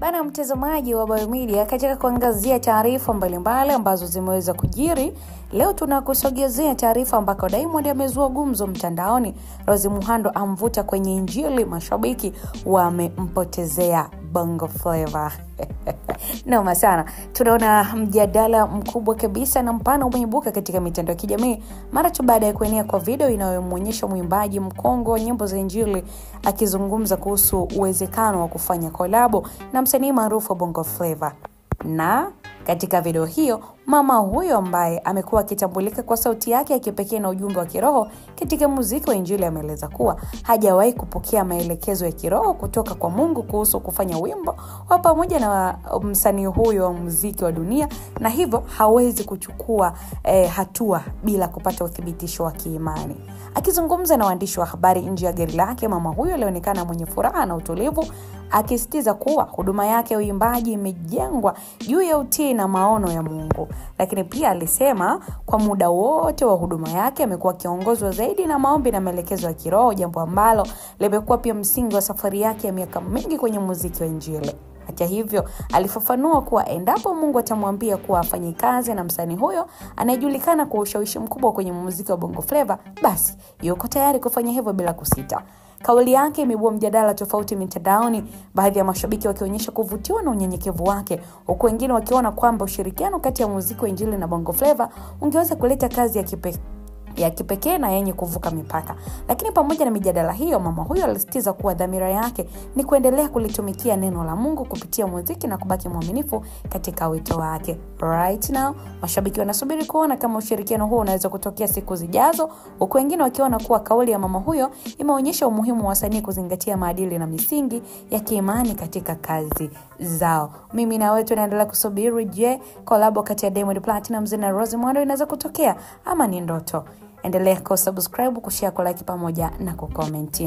Bana mtazamaji wa Biomedia, katika kuangazia taarifa mbalimbali ambazo zimeweza kujiri, leo tunakusogezea taarifa ambako Diamond amezua gumzo mtandaoni. Rose Muhando amvuta kwenye injili, mashabiki wamempotezea Bongo Flava. Noma sana. Tunaona mjadala mkubwa kabisa na mpana umeibuka katika mitandao ya kijamii mara tu baada ya kuenea kwa video inayomuonyesha mwimbaji mkongwe wa nyimbo za injili akizungumza kuhusu uwezekano wa kufanya kolabo na msanii maarufu wa Bongo Flava. Na katika video hiyo, mama huyo ambaye amekuwa akitambulika kwa sauti yake ya kipekee na ujumbe wa kiroho katika muziki wa injili ameeleza kuwa hajawahi kupokea maelekezo ya kiroho kutoka kwa Mungu kuhusu kufanya wimbo wa pamoja na msanii huyo wa muziki wa dunia, na hivyo hawezi kuchukua hatua bila kupata uthibitisho wa kiimani. Akizungumza na waandishi wa habari nje ya gari lake, mama huyo alionekana mwenye furaha na utulivu, akisitiza kuwa huduma yake ya uimbaji imejengwa juu ya utii na maono ya Mungu. Lakini pia alisema kwa muda wote wa huduma yake amekuwa akiongozwa zaidi na maombi na maelekezo ya kiroho, jambo ambalo limekuwa pia msingi wa safari yake ya miaka mingi kwenye muziki wa injili. Hata hivyo, alifafanua kuwa endapo Mungu atamwambia kuwa afanye kazi na msanii huyo anayejulikana kwa ushawishi mkubwa kwenye muziki wa Bongo Flava, basi yuko tayari kufanya hivyo bila kusita. Kauli yake imeibua mjadala tofauti mitandaoni, baadhi ya mashabiki wakionyesha kuvutiwa na unyenyekevu wake, huku wengine wakiona kwamba ushirikiano kati ya muziki wa injili na Bongo Flava ungeweza kuleta kazi ya kipekee na yenye kuvuka mipaka. Lakini pamoja na mijadala hiyo, mama huyo alisitiza kuwa dhamira yake ni kuendelea kulitumikia neno la Mungu kupitia muziki na kubaki mwaminifu katika wito wake. Right now, mashabiki wanasubiri kuona kama ushirikiano huo unaweza kutokea siku zijazo, huku wengine wakiona kuwa kauli ya mama huyo imeonyesha umuhimu wa wasanii kuzingatia maadili na misingi ya kiimani katika kazi zao. Mimi na wewe tunaendelea kusubiri, je, collab kati ya Diamond Platnumz na Rose Muhando inaweza kutokea ama ni ndoto? Endelea kusubscribe, kushare, kulike pamoja na kucomment.